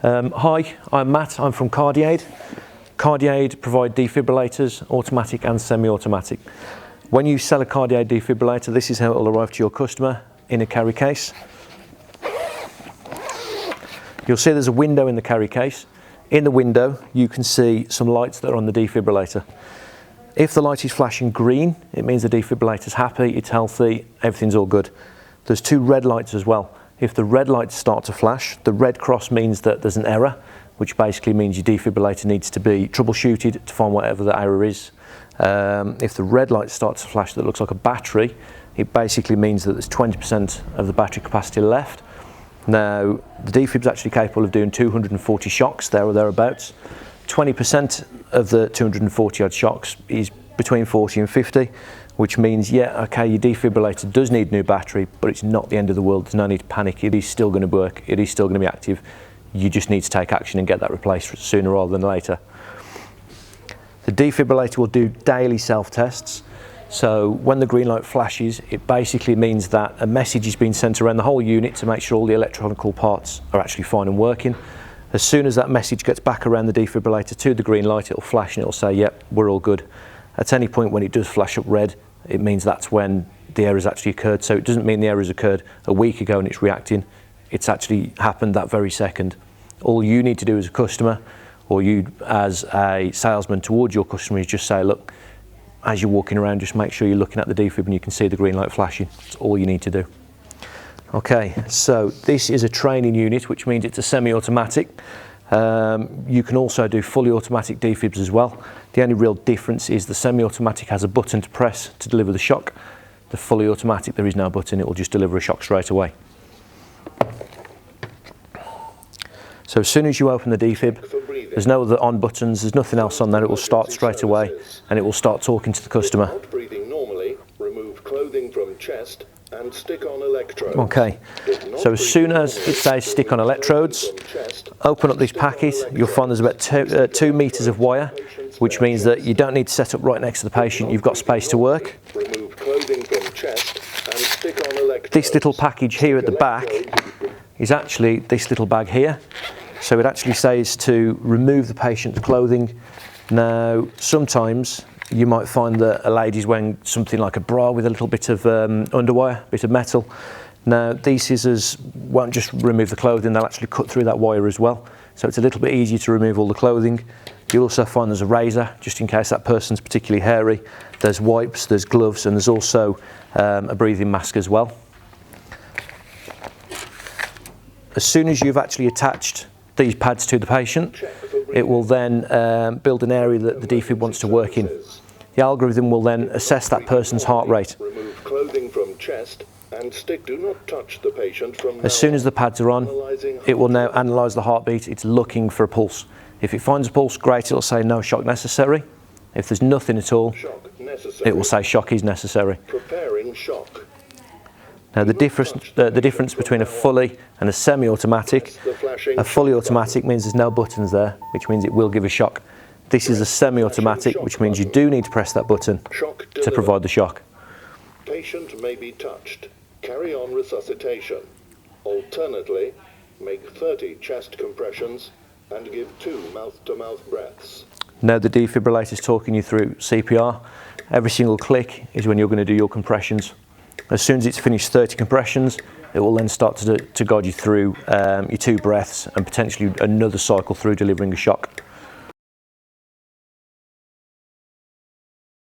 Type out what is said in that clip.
Hi, I'm Matt, I'm from CardiAid. CardiAid provide defibrillators, automatic and semi-automatic. When you sell a CardiAid defibrillator, this is how it will arrive to your customer in a carry case. You'll see there's a window in the carry case. In the window, you can see some lights that are on the defibrillator. If the light is flashing green, it means the defibrillator's happy, it's healthy, everything's all good. There's two red lights as well. If the red lights start to flash, the red cross means that there's an error, which basically means your defibrillator needs to be troubleshooted to find whatever the error is. If the red light starts to flash that looks like a battery, it basically means that there's 20% of the battery capacity left. Now, the defib's actually capable of doing 240 shocks, there or thereabouts. 20% of the 240 odd shocks is between 40 and 50, which means, yeah, okay, your defibrillator does need a new battery, but it's not the end of the world. There's no need to panic. It is still going to work. It is still going to be active. You just need to take action and get that replaced sooner rather than later. The defibrillator will do daily self-tests. So when the green light flashes, it basically means that a message is being sent around the whole unit to make sure all the electronic parts are actually fine and working. As soon as that message gets back around the defibrillator to the green light, it'll flash and it'll say, yep, we're all good. At any point when it does flash up red, it means that's when the error has actually occurred. So it doesn't mean the error has occurred a week ago and it's reacting. It's actually happened that very second. All you need to do as a customer, or you as a salesman towards your customer, is just say, look, as you're walking around, just make sure you're looking at the defib and you can see the green light flashing. That's all you need to do. Okay, so this is a training unit, which means it's a semi-automatic. You can also do fully automatic defibs as well. The only real difference is the semi-automatic has a button to press to deliver the shock. The fully automatic, there is no button, it will just deliver a shock straight away. So as soon as you open the defib, there's no other on buttons, there's nothing else on there, it will start straight away and it will start talking to the customer. Breathing normally, remove clothing from chest and stick on electrodes. Okay, so as soon as it says stick on electrodes, open up this packet, you'll find there's about 2 meters of wire, which means that you don't need to set up right next to the patient, you've got space to work. Remove clothing from chest and stick on electrodes. This little package here at the back is actually this little bag here. So it actually says to remove the patient's clothing. Now, sometimes you might find that a lady's wearing something like a bra with a little bit of underwire, bit of metal. Now, these scissors won't just remove the clothing, they'll actually cut through that wire as well. So it's a little bit easier to remove all the clothing. You'll also find there's a razor, just in case that person's particularly hairy. There's wipes, there's gloves, and there's also a breathing mask as well. As soon as you've actually attached these pads to the patient, it will then build an area that the defib wants to work in. The algorithm will then assess that person's heart rate. Remove clothing from chest and stick. Do not touch the patient from. As soon as the pads are on, it will now analyse the heartbeat. It's looking for a pulse. If it finds a pulse, great, it'll say no shock necessary. If there's nothing at all, it will say shock is necessary. Preparing shock. Now the difference between a fully and a semi-automatic, a fully automatic means there's no buttons there, which means it will give a shock. This is a semi-automatic, which means you do need to press that button to provide the shock. Patient may be touched. Carry on resuscitation. Alternately, make 30 chest compressions and give 2 mouth-to-mouth breaths. Now the defibrillator is talking you through CPR. Every single click is when you're going to do your compressions. As soon as it's finished 30 compressions, it will then start to guide you through your 2 breaths and potentially another cycle through delivering a shock.